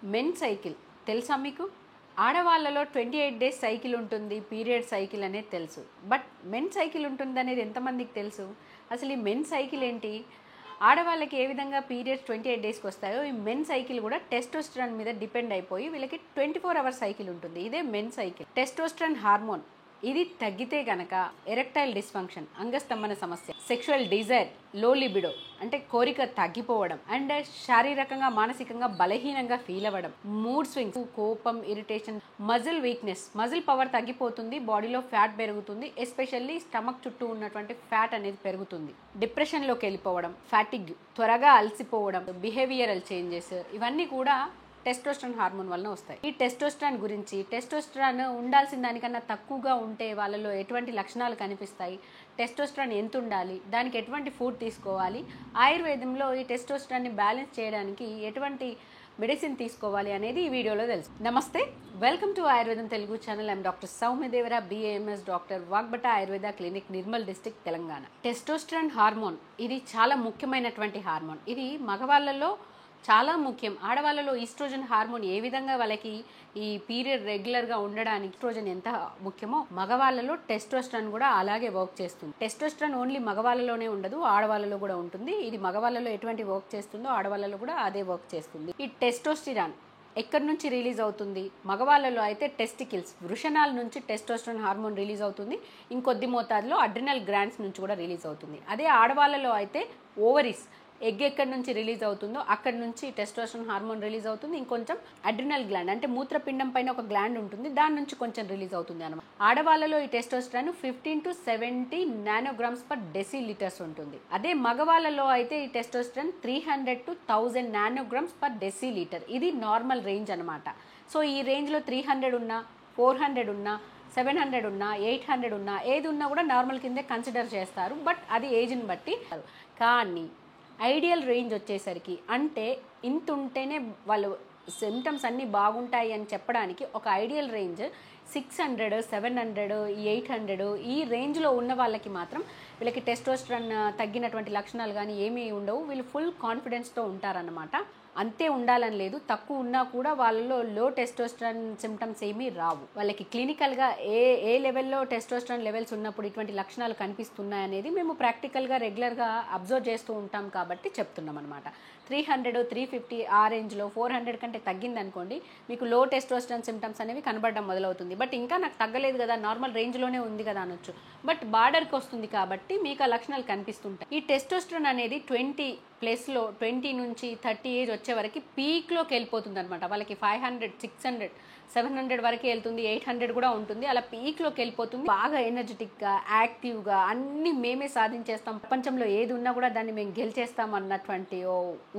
Men cycle తెలుసా మీకు? ఆడవాళ్ళలో 28 డేస్ సైకిల్ ఉంటుంది, పీరియడ్ సైకిల్ అనేది తెలుసు. బట్ మెన్ సైకిల్ ఉంటుంది అనేది ఎంతమందికి తెలుసు? అసలు ఈ మెన్ సైకిల్ ఏంటి? ఆడవాళ్ళకి ఏ విధంగా పీరియడ్స్ 28 డేస్కి వస్తాయో ఈ మెన్ సైకిల్ కూడా టెస్టోస్టెరాన్ మీద డిపెండ్ అయిపోయి వీళ్ళకి 24 అవర్స్ సైకిల్ ఉంటుంది. ఇదే మెన్ సైకిల్. టెస్టోస్టెరాన్ హార్మోన్ ఇది తగ్గితే గనక ఎరెక్టైల్ డిస్ఫంక్షన్, అంగస్తంభన సమస్య, సెక్షువల్ డిజైర్, లో లిబిడో అంటే కోరిక తగ్గిపోవడం, అండ్ శారీరకంగా మానసికంగా బలహీనంగా ఫీల్ అవ్వడం, మూడ్ స్వింగ్స్, కోపం, irritation, muscle weakness, muscle power తగ్గిపోతుంది, బాడీలో ఫ్యాట్ పెరుగుతుంది, ఎస్పెషల్లీ స్టమక్ చుట్టూ ఉన్నటువంటి ఫ్యాట్ అనేది పెరుగుతుంది, డిప్రెషన్లోకి వెళ్ళిపోవడం, ఫ్యాటిగ్, త్వరగా అలసిపోవడం, బిహేవియరల్ చేంజెస్, ఇవన్నీ కూడా టెస్టోస్టెరాన్ హార్మోన్ వలన వస్తాయి. ఈ టెస్టోస్టెరాన్ గురించి, టెస్టోస్టెరాన్ ఉండాల్సిన దానికన్నా తక్కువగా ఉంటే వాళ్ళలో ఎటువంటి లక్షణాలు కనిపిస్తాయి, టెస్టోస్టెరాన్ ఎంత ఉండాలి, దానికి ఎటువంటి ఫుడ్ తీసుకోవాలి, ఆయుర్వేదంలో ఈ టెస్టోస్టెరాన్ని బ్యాలెన్స్ చేయడానికి ఎటువంటి మెడిసిన్ తీసుకోవాలి అనేది ఈ వీడియోలో తెలుసు. నమస్తే, welcome to Ayurvedam Telugu channel. I'm doctor Soumya Devara, BAMS doctor, Vagbhata Ayurveda clinic, Nirmal district, Telangana. Testosterone hormone ఇది చాలా ముఖ్యమైనటువంటి హార్మోన్. ఇది మగవాళ్ళలో చాలా ముఖ్యం. ఆడవాళ్ళలో ఈస్ట్రోజన్ హార్మోన్ ఏ విధంగా వాళ్ళకి ఈ పీరియడ్ రెగ్యులర్గా ఉండడానికి ఈస్ట్రోజన్ ఎంత ముఖ్యమో మగవాళ్ళలో టెస్టోస్టెరాన్ కూడా అలాగే వర్క్ చేస్తుంది. టెస్టోస్టెరాన్ ఓన్లీ మగవాళ్ళలోనే ఉండదు, ఆడవాళ్ళలో కూడా ఉంటుంది. ఇది మగవాళ్ళలో ఎటువంటి వర్క్ చేస్తుందో ఆడవాళ్ళలో కూడా అదే వర్క్ చేస్తుంది. ఈ టెస్టోస్టెరాన్ ఎక్కడి నుంచి రిలీజ్ అవుతుంది? మగవాళ్ళలో అయితే టెస్టికిల్స్, వృషణాల నుంచి టెస్టోస్టెరాన్ హార్మోన్ రిలీజ్ అవుతుంది. ఇంకొద్ది మోతాదులో అడ్రినల్ గ్లాండ్స్ నుంచి కూడా రిలీజ్ అవుతుంది. అదే ఆడవాళ్ళలో అయితే ఓవరీస్, ఎగ్ ఎక్కడి నుంచి రిలీజ్ అవుతుందో అక్కడి నుంచి టెస్టోస్టెరాన్ హార్మోన్ రిలీజ్ అవుతుంది. ఇంకొంచెం అడ్రినల్ గ్లాండ్ అంటే మూత్రపిండం పైన ఒక గ్లాండ్ ఉంటుంది, దాని నుంచి కొంచెం రిలీజ్ అవుతుంది అన్నమాట. ఆడవాళ్ళలో ఈ testosterone 15 to 70 nanograms per decilitres ఉంటుంది. అదే మగవాళ్ళలో అయితే ఈ testosterone 300 to 1000 nanograms per decilitre. ఇది నార్మల్ రేంజ్ అనమాట. సో ఈ రేంజ్లో 300 ఉన్నా, 400 ఉన్నా, 700 ఉన్నా, 800 ఉన్నా, ఏది ఉన్నా కూడా నార్మల్ కిందే కన్సిడర్ చేస్తారు. బట్ అది ఏజ్ని బట్టి. కానీ ఐడియల్ రేంజ్ వచ్చేసరికి, అంటే ఇంత ఉంటేనే వాళ్ళు సిమ్టమ్స్ అన్నీ బాగుంటాయి అని చెప్పడానికి ఒక ఐడియల్ రేంజ్ 600, 700, 800 ఈ రేంజ్లో ఉన్న వాళ్ళకి మాత్రం వీళ్ళకి టెస్టోస్టెరాన్ తగ్గినటువంటి లక్షణాలు కానీ ఏమీ ఉండవు. వీళ్ళు ఫుల్ కాన్ఫిడెన్స్తో ఉంటారన్నమాట. అంతే ఉండాలని లేదు, తక్కువ ఉన్నా కూడా వాళ్ళలో లో టెస్టోస్టెరాన్ సిమ్టమ్స్ ఏమీ రావు. వాళ్ళకి క్లినికల్గా ఏ లెవెల్లో టెస్టోస్టెరాన్ లెవెల్స్ ఉన్నప్పుడు ఇటువంటి లక్షణాలు కనిపిస్తున్నాయి అనేది మేము ప్రాక్టికల్గా రెగ్యులర్గా అబ్జర్వ్ చేస్తూ ఉంటాం కాబట్టి చెప్తున్నాం అనమాట. 300, 350 ఆ రేంజ్లో 400 కంటే తగ్గింది అనుకోండి, మీకు లో టెస్టోస్టెరాన్ సిమ్టమ్స్ అనేవి కనబడడం మొదలవుతుంది. బట్ ఇంకా నాకు తగ్గలేదు కదా, నార్మల్ రేంజ్లోనే ఉంది కదా అనొచ్చు. బట్ బార్డర్కి వస్తుంది కాబట్టి మీకు ఆ లక్షణాలు కనిపిస్తుంటాయి. ఈ టెస్టోస్టెరాన్ అనేది 20 నుంచి 30 ఏజ్ వచ్చే వరకు పీక్లోకి వెళ్ళిపోతుంది అనమాట. వాళ్ళకి 500, 600, 700 వరకు వెళ్తుంది, 800 కూడా ఉంటుంది. అలా పీక్లోకి వెళ్ళిపోతుంది. బాగా ఎనర్జెటిక్గా, యాక్టివ్గా అన్నీ మేమే సాధించేస్తాం, ప్రపంచంలో ఏది ఉన్నా కూడా దాన్ని మేము గెలిచేస్తాం అన్నటువంటి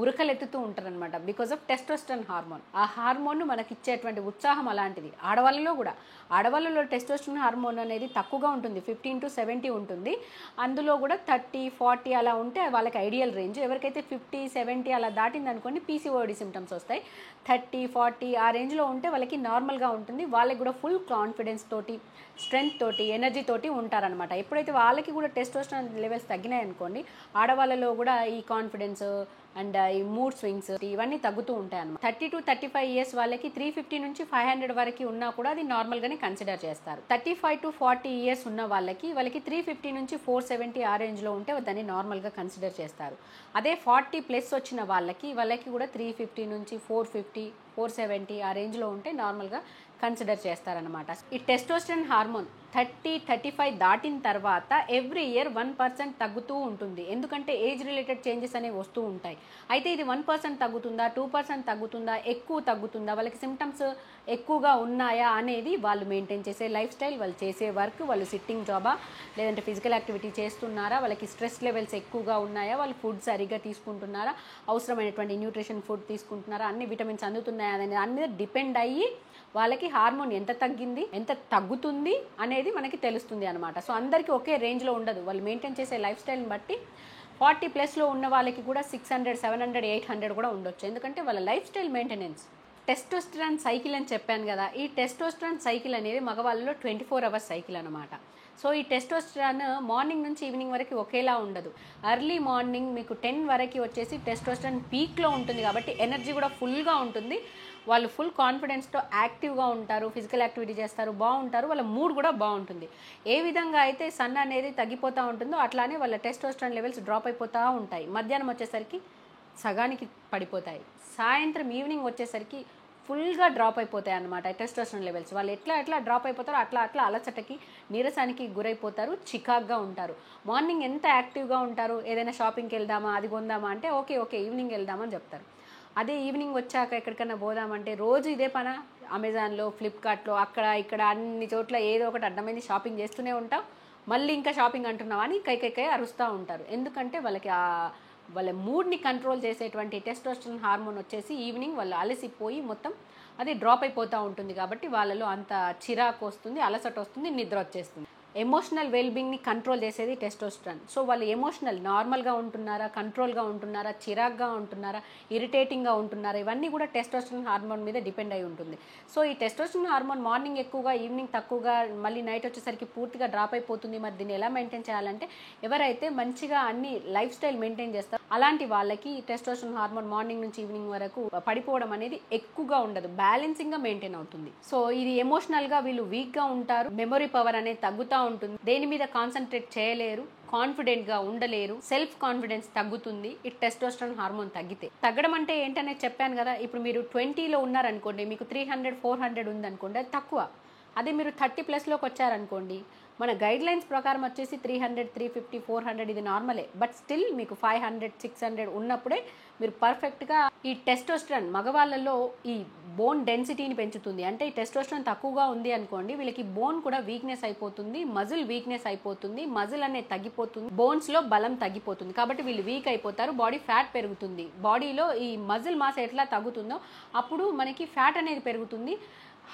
ఉరకలెత్తుతూ ఉంటారనమాట. Because of testosterone hormone. ఆ హార్మోన్ మనకి ఇచ్చేటువంటి ఉత్సాహం అలాంటిది. ఆడవాళ్ళలో టెస్టోస్టెరాన్ హార్మోన్ అనేది తక్కువగా ఉంటుంది, 15 to 70 ఉంటుంది. అందులో కూడా 30, 40 అలా ఉంటే వాళ్ళకి ఐడియల్ రేంజ్. ఎవరికైతే 50, 70 అలా దాటింది అనుకోండి పీసీఓడి సిమ్టమ్స్ వస్తాయి. 30, 40 ఆ రేంజ్లో ఉంటే వాళ్ళకి నార్మల్గా ఉంటుంది. వాళ్ళకి కూడా ఫుల్ కాన్ఫిడెన్స్ తోటి, స్ట్రెంగ్త్ తోటి, ఎనర్జీ తోటి ఉంటారనమాట. ఎప్పుడైతే వాళ్ళకి కూడా టెస్టోస్టెరాన్ లెవెల్స్ తగ్గినాయి అనుకోండి, ఆడవాళ్ళలో కూడా ఈ కాన్ఫిడెన్స్ అండ్ ఈ మూడ్ స్వింగ్స్ ఇవన్నీ తగ్గుతూ ఉంటాయి అన్నమాట. 30 to 35 ఇయర్స్ వాళ్ళకి 350 నుంచి 500 వరకు ఉన్నా కూడా అది నార్మల్గానే కన్సిడర్ చేస్తారు. 35 to 40 ఇయర్స్ ఉన్న వాళ్ళకి 350 నుంచి 470 ఆ రేంజ్లో ఉంటే దాన్ని నార్మల్గా కన్సిడర్ చేస్తారు. అదే 40+ వచ్చిన వాళ్ళకి కూడా 350 నుంచి 450, 470 ఆ రేంజ్లో ఉంటే నార్మల్గా కన్సిడర్ చేస్తారనమాట. ఈ టెస్టోస్టెరాన్ హార్మోన్ 30, 35 దాటిన తర్వాత ఎవ్రీ ఇయర్ 1% తగ్గుతూ ఉంటుంది. ఎందుకంటే ఏజ్ రిలేటెడ్ చేంజెస్ అనేవి వస్తూ ఉంటాయి. అయితే ఇది 1% తగ్గుతుందా, 2% తగ్గుతుందా, ఎక్కువ తగ్గుతుందా, వాళ్ళకి సిమ్టమ్స్ ఎక్కువగా ఉన్నాయా అనేది వాళ్ళు మెయింటైన్ చేసే లైఫ్ స్టైల్, వాళ్ళు చేసే వర్క్, వాళ్ళు సిట్టింగ్ జాబా లేదంటే ఫిజికల్ యాక్టివిటీ చేస్తున్నారా, వాళ్ళకి స్ట్రెస్ లెవెల్స్ ఎక్కువగా ఉన్నాయా, వాళ్ళు ఫుడ్ సరిగ్గా తీసుకుంటున్నారా, అవసరమైనటువంటి న్యూట్రిషన్ ఫుడ్ తీసుకుంటున్నారా, అన్ని విటమిన్స్ అందుతున్నాయా అనేది దాని మీద డిపెండ్ అయ్యి వాళ్ళకి హార్మోన్ ఎంత తగ్గింది, ఎంత తగ్గుతుంది అనేది మనకి తెలుస్తుంది అనమాట. సో అందరికీ ఒకే రేంజ్లో ఉండదు. వాళ్ళు మెయింటైన్ చేసే లైఫ్ స్టైల్ని బట్టి 40+ ఉన్న వాళ్ళకి కూడా 600, 700, 800 కూడా ఉండొచ్చు. ఎందుకంటే వాళ్ళ life style maintenance. Testosterone cycle అని చెప్పాను కదా, ఈ టెస్టోస్టెరాన్ సైకిల్ అనేది మగవాళ్ళలో 24 అవర్స్ సైకిల్ అనమాట. సో ఈ టెస్టోస్టెరాన్ మార్నింగ్ నుంచి ఈవినింగ్ వరకు ఒకేలా ఉండదు. ఎర్లీ మార్నింగ్ మీకు 10 వరకు వచ్చేసి టెస్టోస్టెరాన్ పీక్లో ఉంటుంది కాబట్టి ఎనర్జీ కూడా ఫుల్గా ఉంటుంది. వాళ్ళు ఫుల్ కాన్ఫిడెన్స్తో యాక్టివ్గా ఉంటారు, ఫిజికల్ యాక్టివిటీ చేస్తారు, బాగుంటారు, వాళ్ళ మూడ్ కూడా బాగుంటుంది. ఏ విధంగా అయితే సన్ అనేది తగ్గిపోతూ ఉంటుందో అట్లానే వాళ్ళ టెస్టోస్టెరాన్ లెవెల్స్ డ్రాప్ అయిపోతూ ఉంటాయి. మధ్యాహ్నం వచ్చేసరికి సగానికి పడిపోతాయి, సాయంత్రం ఈవినింగ్ వచ్చేసరికి ఫుల్గా డ్రాప్ అయిపోతాయి అన్నమాట టెస్టోస్టెరాన్ లెవెల్స్. వాళ్ళు ఎట్లా డ్రాప్ అయిపోతారో అట్లా అలసటకి, నీరసానికి గురైపోతారు, చికాగ్గా ఉంటారు. మార్నింగ్ ఎంత యాక్టివ్గా ఉంటారు, ఏదైనా షాపింగ్కి వెళ్దామా, అది కొందామా అంటే ఓకే ఈవినింగ్ వెళ్దామని చెప్తారు. అదే ఈవినింగ్ వచ్చాక ఎక్కడికైనా పోదామంటే రోజు ఇదే పనా, అమెజాన్లో, ఫ్లిప్కార్ట్లో, అక్కడ ఇక్కడ అన్ని చోట్ల ఏదో ఒకటి అడ్డమైంది షాపింగ్ చేస్తూనే ఉంటాం. మళ్ళీ ఇంకా షాపింగ్ అంటున్నావా అని కై అరుస్తూ ఉంటారు. ఎందుకంటే వాళ్ళకి వాళ్ళ మూడ్ని కంట్రోల్ చేసేటువంటి టెస్టోస్టెరాన్ హార్మోన్ వచ్చేసి ఈవినింగ్ వాళ్ళు అలసిపోయి మొత్తం అది డ్రాప్ అయిపోతూ ఉంటుంది. కాబట్టి వాళ్ళలో అంత చిరాకు వస్తుంది, అలసట వస్తుంది, నిద్ర వచ్చేస్తుంది. ఎమోషనల్ వెల్బీయింగ్ని కంట్రోల్ చేసేది టెస్టోస్టెరాన్. సో వాళ్ళు ఎమోషనల్ నార్మల్గా ఉంటున్నారా, కంట్రోల్గా ఉంటున్నారా, చిరాగ్గా ఉంటున్నారా, ఇరిటేటింగ్గా ఉంటున్నారా, ఇవన్నీ కూడా టెస్టోస్టెరాన్ హార్మోన్ మీద డిపెండ్ అయి ఉంటుంది. సో ఈ టెస్టోస్టెరాన్ హార్మోన్ మార్నింగ్ ఎక్కువగా, ఈవినింగ్ తక్కువగా, మళ్ళీ నైట్ వచ్చేసరికి పూర్తిగా డ్రాప్ అయిపోతుంది. మరి దీన్ని ఎలా మెయింటైన్ చేయాలంటే, ఎవరైతే మంచిగా అన్ని లైఫ్ స్టైల్ మెయింటైన్ చేస్తారో అలాంటి వాళ్ళకి టెస్టోస్టెరాన్ హార్మోన్ మార్నింగ్ నుంచి ఈవినింగ్ వరకు పడిపోవడం అనేది ఎక్కువగా ఉండదు, బ్యాలెన్సింగ్గా మెయింటైన్ అవుతుంది. సో ఇది ఎమోషనల్గా వీళ్ళు వీక్గా ఉంటారు, మెమొరీ పవర్ అనేది తగ్గుతూ ఉంటుంది, దేని మీద కాన్సన్ట్రేట్ చేయలేరు, కాన్ఫిడెంట్గా ఉండలేరు, సెల్ఫ్ కాన్ఫిడెన్స్ తగ్గుతుంది ఈ టెస్టోస్టెరాన్ హార్మోన్ తగ్గితే. తగ్గడం అంటే ఏంటనేది చెప్పాను కదా. ఇప్పుడు మీరు 20లో ఉన్నారనుకోండి, మీకు 300 400 ఉందనుకోండి, అది తక్కువ. అదే మీరు 30+లోకి వచ్చారనుకోండి, మన గైడ్ లైన్స్ ప్రకారం వచ్చేసి 300 350 400 ఇది నార్మలే. బట్ స్టిల్ మీకు 500 600 ఉన్నప్పుడే మీరు పర్ఫెక్ట్గా ఈ టెస్టోస్టెరాన్ మగవాళ్ళలో ఈ బోన్ డెన్సిటీని పెంచుతుంది. అంటే ఈ టెస్టోస్టెరాన్ తక్కువగా ఉంది అనుకోండి, వీళ్ళకి బోన్ కూడా వీక్నెస్ అయిపోతుంది, మజిల్ వీక్నెస్ అయిపోతుంది, మజిల్ అనేది తగ్గిపోతుంది, బోన్స్లో బలం తగ్గిపోతుంది. కాబట్టి వీళ్ళు వీక్ అయిపోతారు, బాడీ ఫ్యాట్ పెరుగుతుంది. బాడీలో ఈ మజిల్ మాస్ ఎట్లా తగ్గుతుందో అప్పుడు మనకి ఫ్యాట్ అనేది పెరుగుతుంది.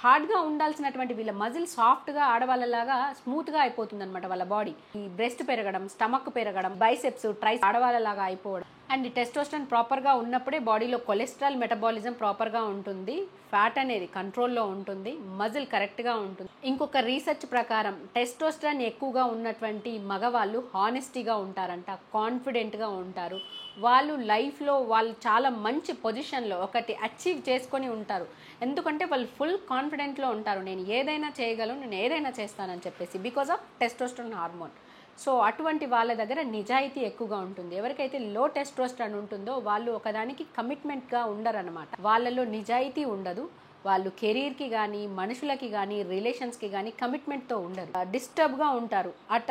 హార్డ్గా ఉండాల్సినటువంటి వీళ్ళ మజిల్ సాఫ్ట్గా ఆడవాళ్ళలాగా స్మూత్గా అయిపోతుంది అనమాట వాళ్ళ బాడీ. ఈ బ్రెస్ట్ పెరగడం, స్టమక్ పెరగడం, బైసెప్స్, ట్రైస్ ఆడవాళ్ళలాగా అయిపోవడం. అండ్ ఈ టెస్టోస్టెరాన్ ప్రాపర్గా ఉన్నప్పుడే బాడీలో కొలెస్ట్రాల్ మెటబాలిజం ప్రాపర్గా ఉంటుంది, ఫ్యాట్ అనేది కంట్రోల్లో ఉంటుంది, మజిల్ కరెక్ట్గా ఉంటుంది. ఇంకొక రీసెర్చ్ ప్రకారం టెస్టోస్టెరాన్ ఎక్కువగా ఉన్నటువంటి మగవాళ్ళు హానెస్టీగా ఉంటారంట, కాన్ఫిడెంట్గా ఉంటారు, వాళ్ళు లైఫ్లో వాళ్ళు చాలా మంచి పొజిషన్లో ఒకటి అచీవ్ చేసుకొని ఉంటారు. ఎందుకంటే వాళ్ళు ఫుల్ కాన్ఫిడెంట్లో ఉంటారు, నేను ఏదైనా చేయగలను, నేను ఏదైనా చేస్తానని చెప్పేసి, because of testosterone hormone. So అటువంటి వాళ్ళ దగ్గర నిజాయితీ ఎక్కువగా ఉంటుంది. ఎవరికైతే లో టెస్టోస్టెరాన్ ఉంటుందో వాళ్ళు ఒకదానికి కమిట్మెంట్గా ఉండరన్నమాట, వాళ్ళలో నిజాయితీ ఉండదు, వాళ్ళు కెరీర్కి కానీ, మనుషులకి కానీ, రిలేషన్స్కి కానీ కమిట్మెంట్తో ఉండరు, డిస్టర్బ్గా ఉంటారు, అట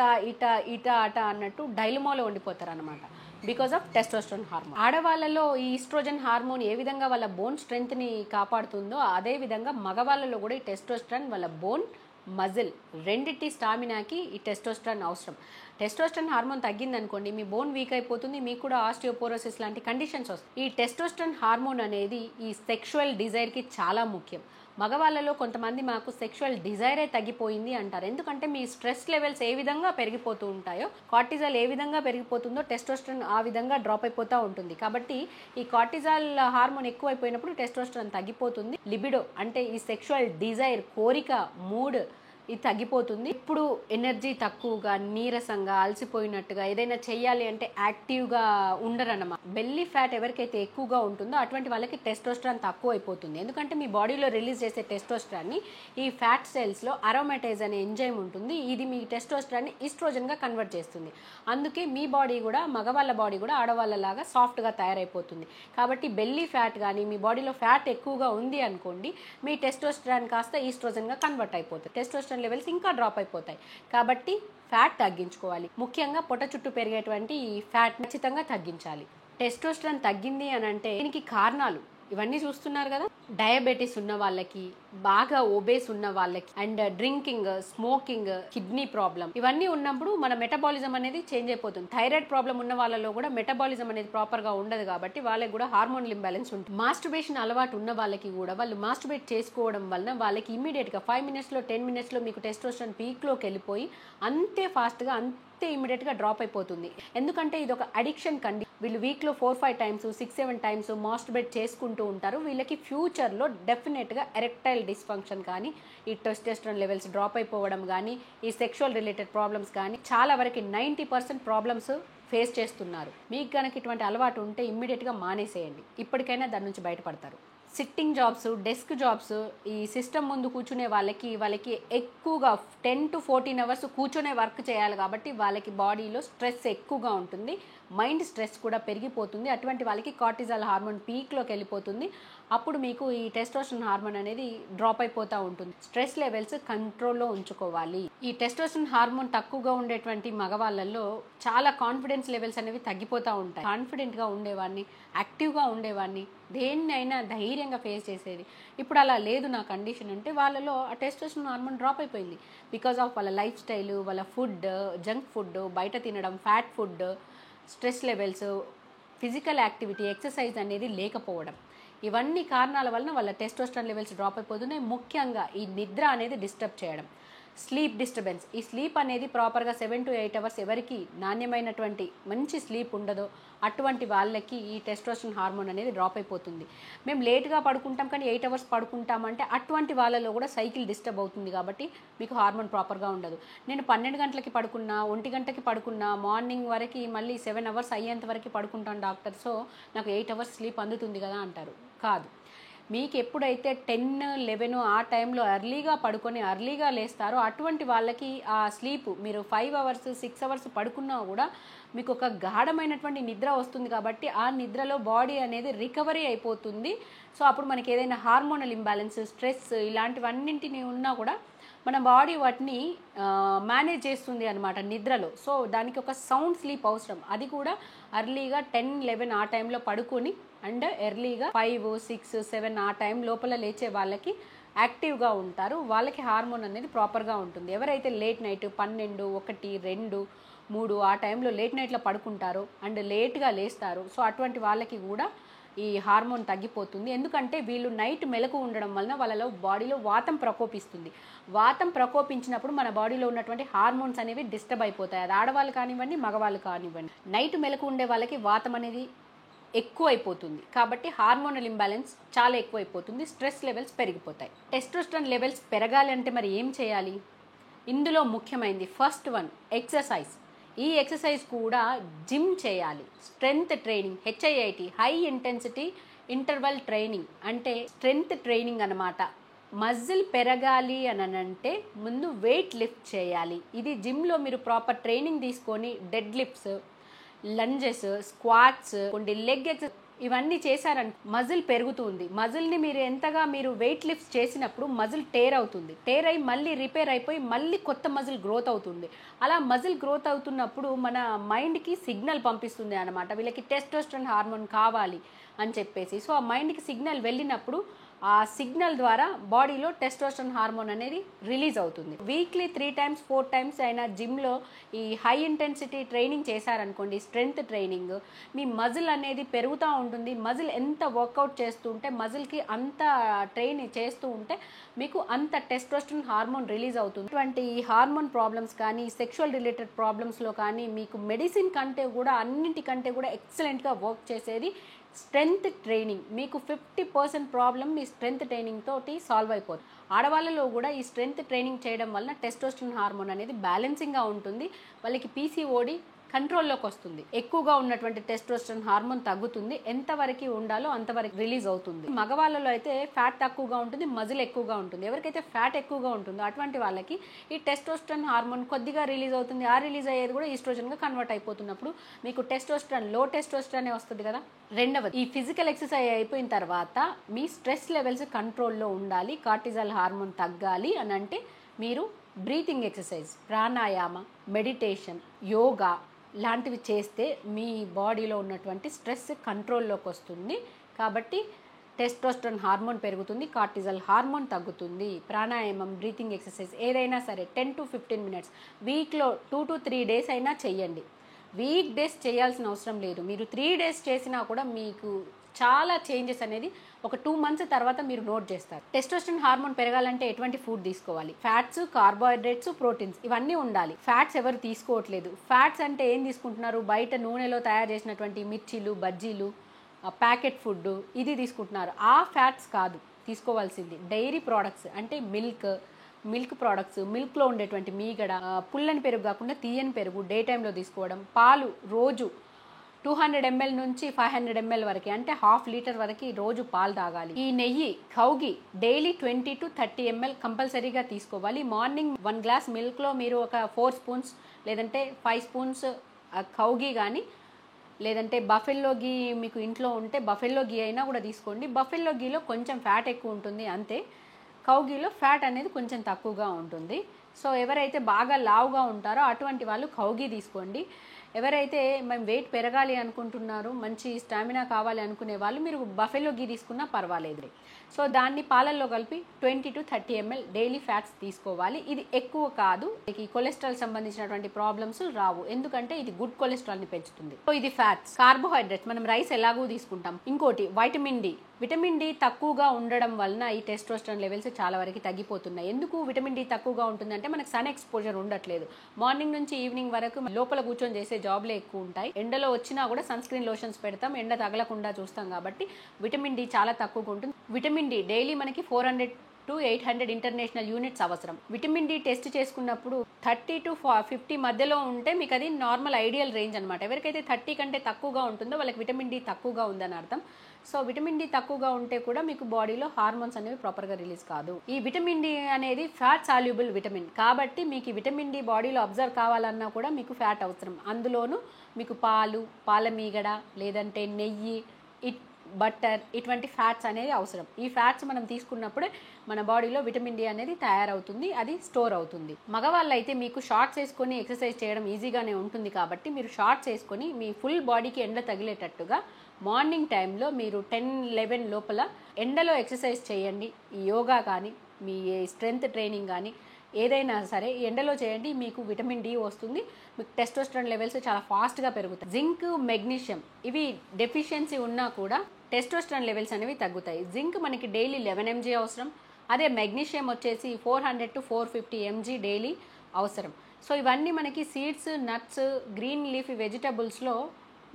అన్నట్టు డైలమాలో ఉండిపోతారు అనమాట, బికాజ్ ఆఫ్ టెస్టోస్టెరాన్ హార్మోన్. ఆడవాళ్ళలో ఈ ఈస్ట్రోజన్ హార్మోన్ ఏ విధంగా వాళ్ళ బోన్ స్ట్రెంగ్త్ని కాపాడుతుందో అదే విధంగా మగవాళ్ళలో కూడా ఈ టెస్టోస్టెరాన్ వాళ్ళ బోన్, మజిల్ రెండింటి స్టామినాకి ఈ టెస్టోస్టెరాన్ అవసరం. టెస్టోస్టెరాన్ హార్మోన్ తగ్గిందనుకోండి, మీ బోన్ వీక్ అయిపోతుంది, మీకు కూడా ఆస్టియోపోరోసిస్ లాంటి కండిషన్స్ వస్తాయి. ఈ టెస్టోస్టెరాన్ హార్మోన్ అనేది ఈ సెక్షువల్ డిజైర్కి చాలా ముఖ్యం. మగవాళ్ళలో కొంతమంది మాకు సెక్షువల్ డిజైరే తగ్గిపోయింది అంటారు. ఎందుకంటే మీ స్ట్రెస్ లెవెల్స్ ఏ విధంగా పెరిగిపోతూ ఉంటాయో, కార్టిజాల్ ఏ విధంగా పెరిగిపోతుందో టెస్టోస్టెరాన్ ఆ విధంగా డ్రాప్ అయిపోతూ ఉంటుంది. కాబట్టి ఈ కార్టిజాల్ హార్మోన్ ఎక్కువైపోయినప్పుడు టెస్టోస్టెరాన్ తగ్గిపోతుంది. లిబిడో అంటే ఈ సెక్షువల్ డిజైర్, కోరిక, మూడ్ ఇది తగ్గిపోతుంది. ఇప్పుడు ఎనర్జీ తక్కువగా, నీరసంగా, అలసిపోయినట్టుగా, ఏదైనా చెయ్యాలి అంటే యాక్టివ్గా ఉండరన్నమాట. బెల్లీ ఫ్యాట్ ఎవరికైతే ఎక్కువగా ఉంటుందో అటువంటి వాళ్ళకి టెస్టోస్టెరాన్ తక్కువ అయిపోతుంది. ఎందుకంటే మీ బాడీలో రిలీజ్ చేసే టెస్టోస్టెరాన్ని ఈ ఫ్యాట్ సెల్స్లో అరోమాటేజ్ అనే ఎంజైమ్ ఉంటుంది, ఇది మీ టెస్టోస్టెరాన్ని ఈస్ట్రోజన్గా కన్వర్ట్ చేస్తుంది. అందుకే మీ బాడీ కూడా, మగవాళ్ళ బాడీ కూడా ఆడవాళ్ళలాగా సాఫ్ట్గా తయారైపోతుంది. కాబట్టి బెల్లీ ఫ్యాట్ కానీ, మీ బాడీలో ఫ్యాట్ ఎక్కువగా ఉంది అనుకోండి, మీ టెస్టోస్టెరాన్ కాస్త ఈస్ట్రోజన్గా కన్వర్ట్ అయిపోతుంది, టెస్టోస్టెరాన్ లెవెల్స్ ఇంకా డ్రాప్ అయిపోతాయి. కాబట్టి ఫ్యాట్ తగ్గించుకోవాలి. ముఖ్యంగా పొట్ట చుట్టూ పెరిగేటువంటి ఈ ఫ్యాట్ ఖచ్చితంగా తగ్గించాలి. టెస్టోస్టెరాన్ తగ్గింది అని అంటే దీనికి కారణాలు ఇవన్నీ చూస్తున్నారు కదా. డయాబెటీస్ ఉన్న వాళ్ళకి, బాగా ఒబేస్ ఉన్న వాళ్ళకి, and drinking, smoking, kidney problem, ఇవన్నీ ఉన్నప్పుడు మన మెటబాలిజం అనేది చేంజ్ అయిపోతుంది. థైరాయిడ్ ప్రాబ్లం ఉన్న వాళ్ళలో కూడా మెటబాలిజం అనేది ప్రాపర్గా ఉండదు, కాబట్టి వాళ్ళకి కూడా హార్మోనల్ ఇంబ్యాలెన్స్ ఉంటుంది. మాస్టర్బేషన్ అలవాటు ఉన్న వాళ్ళకి కూడా వాళ్ళు మాస్టర్బేట్ చేసుకోవడం వలన వాళ్ళకి ఇమీడియట్గా 5 minutesలో 10 minutesలో మీకు టెస్టోస్టెరాన్ పీక్లోకి వెళ్ళిపోయి అంతే ఫాస్ట్గా అంతే ఇమీడియట్గా డ్రాప్ అయిపోతుంది. ఎందుకంటే ఇది ఒక అడిక్షన్ కండి. వీళ్ళు వీక్లో 4-5 times 6-7 times మాస్టర్బేట్ చేసుకుంటూ ఉంటారు. వీళ్ళకి ఫ్యూచర్లో డెఫినెట్గా ఎరెక్టైల్ డిస్ఫంక్షన్ కానీ, ఈ టెస్టోస్టెరాన్ లెవెల్స్ డ్రాప్ అయిపోవడం కానీ, ఈ సెక్షువల్ రిలేటెడ్ ప్రాబ్లమ్స్ కానీ చాలా వరకు 90% ప్రాబ్లమ్స్ ఫేస్ చేస్తున్నారు. మీకు కనుక ఇటువంటి అలవాటు ఉంటే ఇమ్మీడియట్గా మానేసేయండి, ఇప్పటికైనా దాని నుంచి బయటపడతారు. సిట్టింగ్ జాబ్స్, డెస్క్ జాబ్స్, ఈ సిస్టమ్ ముందు కూర్చునే వాళ్ళకి ఎక్కువగా 10 to 14 అవర్స్ కూర్చొనే వర్క్ చేయాలి కాబట్టి వాళ్ళకి బాడీలో స్ట్రెస్ ఎక్కువగా ఉంటుంది, మైండ్ స్ట్రెస్ కూడా పెరిగిపోతుంది. అటువంటి వాళ్ళకి కార్టిజాల్ హార్మోన్ పీక్లోకి వెళ్ళిపోతుంది. అప్పుడు మీకు ఈ టెస్టోస్టెరాన్ హార్మోన్ అనేది డ్రాప్ అయిపోతూ ఉంటుంది. స్ట్రెస్ లెవెల్స్ కంట్రోల్లో ఉంచుకోవాలి. ఈ టెస్టోస్టెరాన్ హార్మోన్ తక్కువగా ఉండేటువంటి మగవాళ్ళల్లో చాలా కాన్ఫిడెన్స్ లెవెల్స్ అనేవి తగ్గిపోతూ ఉంటాయి. కాన్ఫిడెంట్గా ఉండేవాడిని, యాక్టివ్గా ఉండేవాడిని, దేన్నైనా ధైర్యంగా ఫేస్ చేసేది. ఇప్పుడు అలా లేదు నా కండిషన్ అంటే వాళ్ళలో ఆ టెస్టోస్టెరాన్ హార్మోన్ డ్రాప్ అయిపోయింది. బికాజ్ ఆఫ్ వాళ్ళ లైఫ్ స్టైల్, వాళ్ళ ఫుడ్, జంక్ ఫుడ్, బయట తినడం, fat food, stress levels, physical activity, exercise అనేది లేకపోవడం, ఇవన్నీ కారణాల వలన వాళ్ళ టెస్టోస్టెరాన్ లెవెల్స్ డ్రాప్ అయిపోతున్నాయి. ముఖ్యంగా ఈ నిద్ర అనేది డిస్టర్బ్ చేయడం, స్లీప్ డిస్టర్బెన్స్. ఈ స్లీప్ అనేది ప్రాపర్గా 7 to 8 అవర్స్ ఎవరికి నాణ్యమైనటువంటి మంచి స్లీప్ ఉండదో అటువంటి వాళ్ళకి ఈ టెస్టోస్టెరాన్ హార్మోన్ అనేది డ్రాప్ అయిపోతుంది. మేము లేట్గా పడుకుంటాం కానీ 8 అవర్స్ పడుకుంటామంటే అటువంటి వాళ్ళలో కూడా సైకిల్ డిస్టర్బ్ అవుతుంది కాబట్టి మీకు హార్మోన్ ప్రాపర్గా ఉండదు. నేను 12 గంటలకి పడుకున్నా, 1 గంటకి పడుకున్నా, మార్నింగ్ వరకు మళ్ళీ 7 అవర్స్ అయ్యేంత వరకు పడుకుంటాను డాక్టర్, సో నాకు 8 అవర్స్ స్లీప్ అందుతుంది కదా అంటారు. కాదు, మీకు ఎప్పుడైతే 10, 11 ఆ టైంలో ఎర్లీగా పడుకొని ఎర్లీగా లేస్తారో అటువంటి వాళ్ళకి ఆ స్లీప్ మీరు 5 అవర్స్ 6 అవర్స్ పడుకున్నా కూడా మీకు ఒక గాఢమైనటువంటి నిద్ర వస్తుంది కాబట్టి ఆ నిద్రలో బాడీ అనేది రికవరీ అయిపోతుంది. సో అప్పుడు మనకి ఏదైనా హార్మోనల్ ఇంబ్యాలెన్స్, స్ట్రెస్ ఇలాంటివన్నింటినీ ఉన్నా కూడా మన బాడీ వాటిని మేనేజ్ చేస్తుంది అనమాట నిద్రలో. సో దానికి ఒక సౌండ్ స్లీప్ అవసరం. అది కూడా ఎర్లీగా 10, 11 ఆ టైంలో పడుకొని అండ్ ఎర్లీగా 5, 6, 7 ఆ టైం లోపల లేచే వాళ్ళకి యాక్టివ్గా ఉంటారు. వాళ్ళకి హార్మోన్ అనేది ప్రాపర్గా ఉంటుంది. ఎవరైతే లేట్ నైట్ 12, 1, 2, 3 ఆ టైంలో లేట్ నైట్లో పడుకుంటారో అండ్ లేట్గా లేస్తారు, సో అటువంటి వాళ్ళకి కూడా ఈ హార్మోన్ తగ్గిపోతుంది. ఎందుకంటే వీళ్ళు నైట్ మెలకు ఉండడం వలన వాళ్ళలో బాడీలో వాతం ప్రకోపిస్తుంది. వాతం ప్రకోపించినప్పుడు మన బాడీలో ఉన్నటువంటి హార్మోన్స్ అనేవి డిస్టర్బ్ అయిపోతాయి. అది ఆడవాళ్ళు కానివ్వండి, మగవాళ్ళు కానివ్వండి. నైట్ మెలకు ఉండే వాళ్ళకి వాతం అనేది ఎక్కువ అయిపోతుంది కాబట్టి హార్మోనల్ ఇంబ్యాలెన్స్ చాలా ఎక్కువ అయిపోతుంది, స్ట్రెస్ లెవెల్స్ పెరిగిపోతాయి. టెస్టోస్టెరాన్ లెవెల్స్ పెరగాలి అంటే మరి ఏం చేయాలి? ఇందులో ముఖ్యమైనది ఫస్ట్ వన్ ఎక్సర్సైజ్. ఈ ఎక్సర్సైజ్ కూడా జిమ్ చేయాలి. Strength training, HIIT, high intensity interval training అంటే స్ట్రెంగ్త్ ట్రైనింగ్ అనమాట. మజిల్ పెరగాలి అని అంటే ముందు వెయిట్ లిఫ్ట్ చేయాలి. ఇది జిమ్లో మీరు ప్రాపర్ ట్రైనింగ్ తీసుకొని డెడ్ లిఫ్ట్స్, లంజెస్, స్క్వాట్స్, కొన్ని లెగ్ ఎక్సర్సైజ్ ఇవన్నీ చేశారంటే మజిల్ పెరుగుతుంది. మజిల్ని మీరు ఎంతగా మీరు వెయిట్ లిఫ్ట్స్ చేసినప్పుడు మజిల్ టేర్ అవుతుంది. టేర్ అయ్యి మళ్ళీ రిపేర్ అయిపోయి మళ్ళీ కొత్త మజిల్ గ్రోత్ అవుతుంది. అలా మజిల్ గ్రోత్ అవుతున్నప్పుడు మన మైండ్కి సిగ్నల్ పంపిస్తుంది అనమాట, వీళ్ళకి టెస్టోస్టెరాన్ హార్మోన్ కావాలి అని చెప్పేసి. సో ఆ మైండ్కి సిగ్నల్ వెళ్ళినప్పుడు ఆ సిగ్నల్ ద్వారా బాడీలో టెస్టోస్టెరాన్ హార్మోన్ అనేది రిలీజ్ అవుతుంది. వీక్లీ 3 times 4 times అయినా జిమ్లో ఈ హై ఇంటెన్సిటీ ట్రైనింగ్ చేశారనుకోండి, స్ట్రెంగ్త్ ట్రైనింగ్, మీ మజిల్ అనేది పెరుగుతూ ఉంటుంది. మజిల్ ఎంత వర్కౌట్ చేస్తూ ఉంటే మజిల్కి అంత ట్రైనింగ్ చేస్తూ ఉంటే మీకు అంత టెస్టోస్టెరాన్ హార్మోన్ రిలీజ్ అవుతుంది. ఇటువంటి ఈ హార్మోన్ ప్రాబ్లమ్స్ కానీ, సెక్షువల్ రిలేటెడ్ ప్రాబ్లమ్స్లో కానీ మీకు మెడిసిన్ కంటే కూడా అన్నింటికంటే కూడా ఎక్సలెంట్గా వర్క్ చేసేది స్ట్రెంగ్త్ ట్రైనింగ్. మీకు 50% ప్రాబ్లం మీ స్ట్రెంగ్త్ ట్రైనింగ్ తోటి సాల్వ్ అయిపోతుంది. ఆడవాళ్ళలో కూడా ఈ స్ట్రెంగ్త్ ట్రైనింగ్ చేయడం వలన టెస్టోస్టెరాన్ హార్మోన్ అనేది బ్యాలెన్సింగ్గా ఉంటుంది. వాళ్ళకి PCOD కంట్రోల్లోకి వస్తుంది. ఎక్కువగా ఉన్నటువంటి టెస్టోస్టెరాన్ హార్మోన్ తగ్గుతుంది. ఎంతవరకు ఉండాలో అంతవరకు రిలీజ్ అవుతుంది. మగవాళ్ళలో అయితే ఫ్యాట్ తక్కువగా ఉంటుంది, మజిల్ ఎక్కువగా ఉంటుంది. ఎవరికైతే ఫ్యాట్ ఎక్కువగా ఉంటుందో అటువంటి వాళ్ళకి ఈ టెస్టోస్టెరాన్ హార్మోన్ కొద్దిగా రిలీజ్ అవుతుంది. ఆ రిలీజ్ అయ్యేది కూడా ఈస్ట్రోజన్గా కన్వర్ట్ అయిపోతున్నప్పుడు మీకు టెస్టోస్టెరాన్, లో టెస్టోస్టెరాన్ వస్తుంది కదా. రెండవది, ఈ ఫిజికల్ ఎక్సర్సైజ్ అయిపోయిన తర్వాత మీ స్ట్రెస్ లెవెల్స్ కంట్రోల్లో ఉండాలి, కార్టిజాల్ హార్మోన్ తగ్గాలి అని అంటే మీరు breathing exercise, pranayama, meditation, yoga లాంటివి చేస్తే మీ బాడీలో ఉన్నటువంటి స్ట్రెస్ కంట్రోల్లోకి వస్తుంది. కాబట్టి టెస్టోస్టెరాన్ హార్మోన్ పెరుగుతుంది, కార్టిజాల్ హార్మోన్ తగ్గుతుంది. ప్రాణాయామం, బ్రీతింగ్ ఎక్సర్సైజ్ ఏదైనా సరే 10 to 15 minutes వీక్లో 2 to 3 days అయినా చెయ్యండి. వీక్ డేస్ చేయాల్సిన అవసరం లేదు. మీరు 3 days చేసినా కూడా మీకు చాలా చేంజెస్ అనేది ఒక 2 months తర్వాత మీరు నోట్ చేస్తారు. టెస్టోస్టెరాన్ హార్మోన్ పెరగాలంటే ఎటువంటి ఫుడ్ తీసుకోవాలి? ఫ్యాట్స్, కార్బోహైడ్రేట్స్, ప్రోటీన్స్ ఇవన్నీ ఉండాలి. ఫ్యాట్స్ ఎవరు తీసుకోవట్లేదు. ఫ్యాట్స్ అంటే ఏం తీసుకుంటున్నారు? బయట నూనెలో తయారు చేసినటువంటి మిర్చీలు, బజ్జీలు, ప్యాకెట్ ఫుడ్ ఇది తీసుకుంటున్నారు. ఆ ఫ్యాట్స్ కాదు తీసుకోవాల్సింది. డైరీ ప్రోడక్ట్స్ అంటే మిల్క్ ప్రోడక్ట్స్, మిల్క్లో ఉండేటువంటి మీగడ, పుల్లని పెరుగు కాకుండా తీయని పెరుగు డే టైంలో తీసుకోవడం, పాలు రోజు 200 ml నుంచి 500 ml వరకు, అంటే హాఫ్ లీటర్ వరకు రోజు పాలు తాగాలి. ఈ నెయ్యి కౌగి డైలీ 20 to 30 ml కంపల్సరీగా తీసుకోవాలి. మార్నింగ్ 1 గ్లాస్ మిల్క్లో మీరు ఒక 4 స్పూన్స్ లేదంటే 5 స్పూన్స్ కౌగి కానీ, లేదంటే బఫెల్లో గీ మీకు ఇంట్లో ఉంటే బఫెల్లో గీ అయినా కూడా తీసుకోండి. బఫెల్లో గీలో కొంచెం ఫ్యాట్ ఎక్కువ ఉంటుంది అంతే, కౌగిలో ఫ్యాట్ అనేది కొంచెం తక్కువగా ఉంటుంది. సో ఎవరైతే బాగా లావుగా ఉంటారో అటువంటి వాళ్ళు కౌగి తీసుకోండి. ఎవరైతే మేము వెయిట్ పెరగాలి అనుకుంటున్నారు, మంచి స్టామినా కావాలి అనుకునే వాళ్ళు మీరు బఫెలో గీ తీసుకున్నా పర్వాలేదు. సో దాన్ని పాలల్లో కలిపి 20 to 30 ml డైలీ ఫ్యాట్స్ తీసుకోవాలి. ఇది ఎక్కువ కాదు, ఈ కొలెస్ట్రాల్ సంబంధించినటువంటి ప్రాబ్లమ్స్ రావు, ఎందుకంటే ఇది గుడ్ కొలెస్ట్రాల్ని పెంచుతుంది. సో ఇది ఫ్యాట్స్. కార్బోహైడ్రేట్స్ మనం రైస్ ఎలాగూ తీసుకుంటాం. ఇంకోటి విటమిన్ డి. విటమిన్ డి తక్కువగా ఉండడం వలన ఈ టెస్టోస్టెరాన్ లెవెల్స్ చాలా వరకు తగ్గిపోతున్నాయి. ఎందుకు విటమిన్ డి తక్కువగా ఉంటుందంటే మనకు సన్ ఎక్స్పోజర్ ఉండట్లేదు. మార్నింగ్ నుంచి ఈవినింగ్ వరకు లోపల కూర్చొని చేసే జాబ్లే ఎక్కువ ఉంటాయి. ఎండలో వచ్చినా కూడా సన్ స్క్రీన్ లోషన్స్ పెడతాం, ఎండ తగలకుండా చూస్తాం కాబట్టి విటమిన్ డి చాలా తక్కువగా ఉంటుంది. విటమిన్ డి డైలీ మనకి 400 to 800 ఇంటర్నేషనల్ యూనిట్స్ అవసరం. విటమిన్ డి టెస్ట్ చేసుకున్నప్పుడు 30 to 50 మధ్యలో ఉంటే మీకు అది నార్మల్ ఐడియల్ రేంజ్ అనమాట. ఎవరికైతే 30 కంటే తక్కువగా ఉంటుందో వాళ్ళకి విటమిన్ డి తక్కువగా ఉందని అర్థం. సో విటమిన్ డి తక్కువగా ఉంటే కూడా మీకు బాడీలో హార్మోన్స్ అనేవి ప్రాపర్గా రిలీజ్ కాదు. ఈ విటమిన్ డి అనేది ఫ్యాట్ సాల్యుబుల్ విటమిన్ కాబట్టి మీకు విటమిన్ డి బాడీలో అబ్జర్వ్ కావాలన్నా కూడా మీకు ఫ్యాట్ అవసరం. అందులోనూ మీకు పాలు, పాల మీగడ, లేదంటే నెయ్యి, బటర్, ఇటువంటి ఫ్యాట్స్ అనేది అవసరం. ఈ ఫ్యాట్స్ మనం తీసుకున్నప్పుడే మన బాడీలో విటమిన్ డి అనేది తయారవుతుంది, అది స్టోర్ అవుతుంది. మగవాళ్ళు అయితే మీకు షార్ట్స్ వేసుకొని ఎక్సర్సైజ్ చేయడం ఈజీగానే ఉంటుంది కాబట్టి మీరు షార్ట్స్ వేసుకొని మీ ఫుల్ బాడీకి ఎండ తగిలేటట్టుగా మార్నింగ్ టైంలో మీరు 10-11 లోపల ఎండలో ఎక్సర్సైజ్ చేయండి. ఈ యోగా కానీ మీ స్ట్రెంగ్త్ ట్రైనింగ్ కానీ ఏదైనా సరే ఎండలో చేయండి, మీకు విటమిన్ డి వస్తుంది, మీకు టెస్టోస్టెరాన్ లెవెల్స్ చాలా ఫాస్ట్గా పెరుగుతాయి. జింక్, మెగ్నీషియం ఇవి డెఫిషియన్సీ ఉన్నా కూడా టెస్టోస్టెరాన్ లెవెల్స్ అనేవి తగ్గుతాయి. జింక్ మనకి డైలీ 11 mg అవసరం, అదే మెగ్నీషియం వచ్చేసి 400 to 450 mg డైలీ అవసరం. సో ఇవన్నీ మనకి సీడ్స్, నట్స్, గ్రీన్ లీఫీ వెజిటబుల్స్లో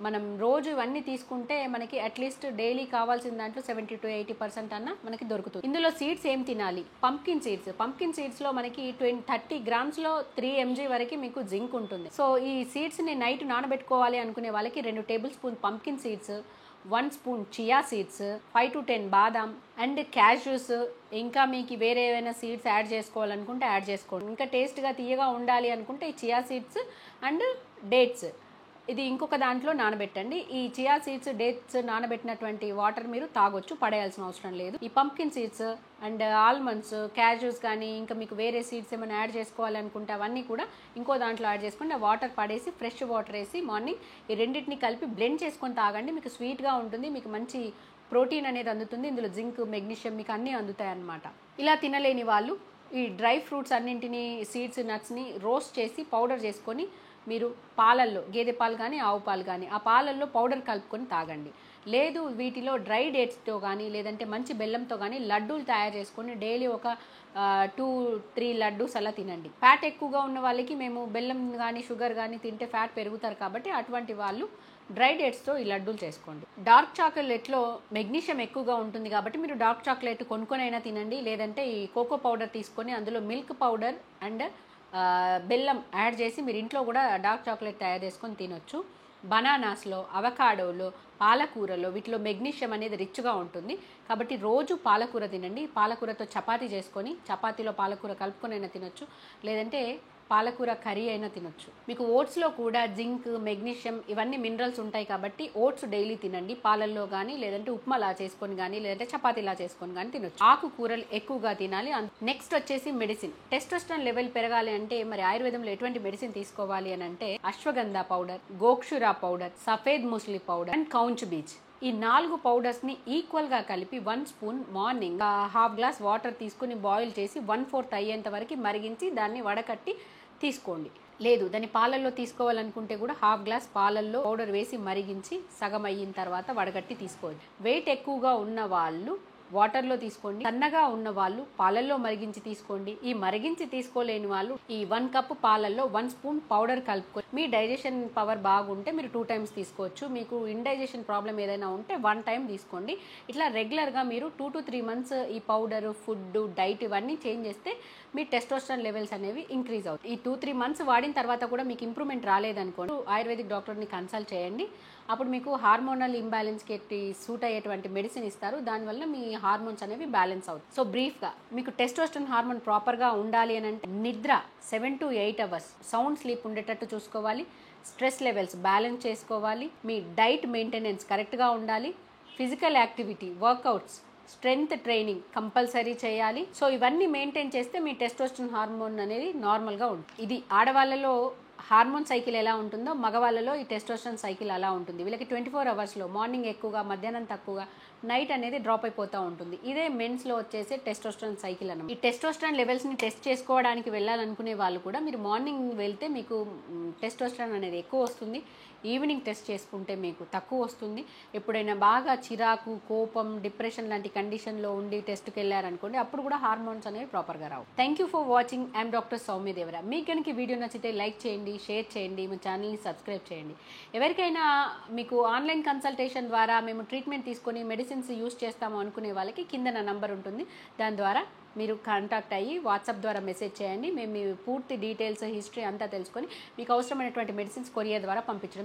మనం రోజు ఇవన్నీ తీసుకుంటే మనకి అట్లీస్ట్ డైలీ కావాల్సిన దాంట్లో 70 to 80% అన్న మనకి దొరుకుతుంది. ఇందులో సీడ్స్ ఏం తినాలి? Pumpkin seeds. పంకిన్ సీడ్స్లో మనకి 30 grams-లో 3 mg వరకు మీకు జింక్ ఉంటుంది. సో ఈ సీడ్స్ని నైట్ నానబెట్టుకోవాలి అనుకునే వాళ్ళకి 2 tablespoons pumpkin seeds, 1 spoon chia seeds, 5 to 10 badam and cashews, ఇంకా మీకు వేరే ఏమైనా సీడ్స్ యాడ్ చేసుకోవాలనుకుంటే యాడ్ చేసుకోండి. ఇంకా టేస్ట్గా తీయగా ఉండాలి అనుకుంటే ఈ చియా సీడ్స్ అండ్ డేట్స్ ఇది ఇంకొక దాంట్లో నానబెట్టండి. ఈ చియా సీడ్స్, డేట్స్ నానబెట్టినటువంటి వాటర్ మీరు తాగొచ్చు, పడేయాల్సిన అవసరం లేదు. ఈ pumpkin seeds and almonds, cashews కానీ ఇంకా మీకు వేరే సీడ్స్ ఏమైనా యాడ్ చేసుకోవాలనుకుంటే అవన్నీ కూడా ఇంకో దాంట్లో యాడ్ చేసుకుంటే వాటర్ పడేసి ఫ్రెష్ వాటర్ వేసి మార్నింగ్ ఈ రెండింటిని కలిపి బ్లెండ్ చేసుకొని తాగండి. మీకు స్వీట్గా ఉంటుంది, మీకు మంచి ప్రోటీన్ అనేది అందుతుంది. ఇందులో జింక్, మెగ్నీషియం మీకు అన్నీ అందుతాయి అన్నమాట. ఇలా తినలేని వాళ్ళు ఈ డ్రై ఫ్రూట్స్ అన్నింటినీ, సీడ్స్, నట్స్ని రోస్ట్ చేసి పౌడర్ చేసుకొని మీరు పాలల్లో, గేదె పాలు కానీ ఆవు పాలు కానీ ఆ పాలల్లో పౌడర్ కలుపుకొని తాగండి. లేదు వీటిలో డ్రై డేట్స్తో కానీ లేదంటే మంచి బెల్లంతో కానీ లడ్డూలు తయారు చేసుకొని డైలీ ఒక 2-3 లడ్డూస్ అలా తినండి. ఫ్యాట్ ఎక్కువగా ఉన్న వాళ్ళకి మేము బెల్లం కానీ షుగర్ కానీ తింటే ఫ్యాట్ పెరుగుతారు కాబట్టి అటువంటి వాళ్ళు డ్రై డేట్స్తో ఈ లడ్డూలు చేసుకోండి. డార్క్ చాక్లెట్లో మెగ్నీషియం ఎక్కువగా ఉంటుంది కాబట్టి మీరు డార్క్ చాక్లెట్ కొనుక్కొని అయినా తినండి, లేదంటే ఈ కోకో పౌడర్ తీసుకొని అందులో మిల్క్ పౌడర్ అండ్ బెల్లం యాడ్ చేసి మీరు ఇంట్లో కూడా డార్క్ చాక్లెట్ తయారు చేసుకొని తినొచ్చు. బనానాస్లో, అవకాడోలో, పాలకూరలో వీటిలో మెగ్నీషియం అనేది రిచ్గా ఉంటుంది కాబట్టి రోజు పాలకూర తినండి. పాలకూరతో చపాతీ చేసుకొని చపాతీలో పాలకూర కలుపుకొని అయినా తినొచ్చు, లేదంటే పాలకూర కర్రీ అయినా తినొచ్చు. మీకు ఓట్స్లో కూడా జింక్, మెగ్నీషియం ఇవన్నీ మినరల్స్ ఉంటాయి కాబట్టి ఓట్స్ డైలీ తినండి, పాలల్లో కానీ లేదంటే ఉప్మాలా చేసుకొని కానీ లేదంటే చపాతీలా చేసుకొని కానీ తినొచ్చు. ఆకుకూరలు ఎక్కువగా తినాలి. నెక్స్ట్ వచ్చేసి మెడిసిన్. టెస్టోస్టెరాన్ లెవెల్ పెరగాలి అంటే మరి ఆయుర్వేదంలో ఎటువంటి మెడిసిన్ తీసుకోవాలి అని అంటే ashwagandha powder, gokshura powder, safed musli powder and kaunch beej. ఈ 4 పౌడర్స్ని ఈక్వల్గా కలిపి 1 spoon morning half glass water తీసుకుని బాయిల్ చేసి 1/4 అయ్యేంత వరకు మరిగించి దాన్ని వడకట్టి తీసుకోండి. లేదు దాన్ని పాలల్లో తీసుకోవాలనుకుంటే కూడా హాఫ్ గ్లాస్ పాలల్లో పౌడర్ వేసి మరిగించి సగం అయిన తర్వాత వడగట్టి తీసుకోండి. వెయిట్ ఎక్కువగా ఉన్న వాళ్ళు వాటర్లో తీసుకోండి, సన్నగా ఉన్న వాళ్ళు పాలల్లో మరిగించి తీసుకోండి. ఈ మరిగించి తీసుకోలేని వాళ్ళు ఈ 1 కప్ పాలల్లో 1 స్పూన్ పౌడర్ కలుపుకొని మీ డైజెషన్ పవర్ బాగుంటే మీరు 2 times తీసుకోవచ్చు. మీకు ఇండైజెషన్ ప్రాబ్లం ఏదైనా ఉంటే 1 time తీసుకోండి. ఇట్లా రెగ్యులర్గా మీరు 2 to 3 months ఈ పౌడర్, ఫుడ్, డైట్ ఇవన్నీ చేంజ్ చేస్తే మీ టెస్టోస్టెరాన్ లెవెల్స్ అనేవి ఇంక్రీజ్ అవుతాయి. ఈ 2-3 months వాడిన తర్వాత కూడా మీకు ఇంప్రూవ్మెంట్ రాలేదనుకోండి ఆయుర్వేదిక్ డాక్టర్ని కన్సల్ట్ చేయండి. అప్పుడు మీకు హార్మోనల్ ఇంబ్యాలెన్స్కి సూట్ అయ్యేటువంటి మెడిసిన్ ఇస్తారు. దానివల్ల మీ హార్మోన్స్ అనేవి బ్యాలెన్స్ అవుతాయి. సో బ్రీఫ్గా మీకు టెస్టోస్టెరాన్ హార్మోన్ ప్రాపర్గా ఉండాలి అని అంటే నిద్ర 7 to 8 hours, సౌండ్ స్లీప్ ఉండేటట్టు చూసుకోవాలి, స్ట్రెస్ లెవెల్స్ బ్యాలెన్స్ చేసుకోవాలి, మీ డైట్ మెయింటెనెన్స్ కరెక్ట్గా ఉండాలి, physical activity, workouts, strength training compulsory చేయాలి. సో ఇవన్నీ మెయింటైన్ చేస్తే మీ టెస్టోస్టెరాన్ హార్మోన్ అనేది నార్మల్గా ఉంటుంది. ఇది ఆడవాళ్ళలో హార్మోన్ సైకిల్ ఎలా ఉంటుందో మగవాళ్ళలో ఈ టెస్టోస్టెరాన్ సైకిల్ అలా ఉంటుంది. వీళ్ళకి 24 hours మార్నింగ్ ఎక్కువగా, మధ్యాహ్నం తక్కువగా, నైట్ అనేది డ్రాప్ అయిపోతూ ఉంటుంది. ఇదే మెన్స్లో వచ్చేసే టెస్టోస్టెరాన్ సైకిల్ అన్నమాట. ఈ టెస్టోస్టెరాన్ లెవెల్స్ని టెస్ట్ చేసుకోవడానికి వెళ్ళాలనుకునే వాళ్ళు కూడా మీరు మార్నింగ్ వెళ్తే మీకు టెస్టోస్టెరాన్ అనేది ఎక్కువ వస్తుంది, ఈవినింగ్ టెస్ట్ చేసుకుంటే మీకు తక్కువ వస్తుంది. ఎప్పుడైనా బాగా చిరాకు, కోపం, డిప్రెషన్ లాంటి కండిషన్లో ఉండి టెస్ట్కి వెళ్ళారనుకోండి, అప్పుడు కూడా హార్మోన్స్ అనేవి ప్రాపర్గా రావు. Thank you for watching. I'm doctor Soumya Devara. మీకు కనుక ఈ వీడియో నచ్చితే లైక్ చేయండి, షేర్ చేయండి, మా ఛానల్ని సబ్స్క్రైబ్ చేయండి. ఎవరికైనా మీకు ఆన్లైన్ కన్సల్టేషన్ ద్వారా మేము ట్రీట్మెంట్ తీసుకొని మెడిసిన్స్ యూస్ చేస్తాము అనుకునే వాళ్ళకి కింద నా నంబర్ ఉంటుంది. దాని ద్వారా మీరు కాంటాక్ట్ అయ్యి వాట్సాప్ ద్వారా మెసేజ్ చేయండి. మేము మీ పూర్తి డీటెయిల్స్, హిస్టరీ అంతా తెలుసుకొని మీకు అవసరమైనటువంటి మెడిసిన్స్ కొరియర్ ద్వారా పంపించడం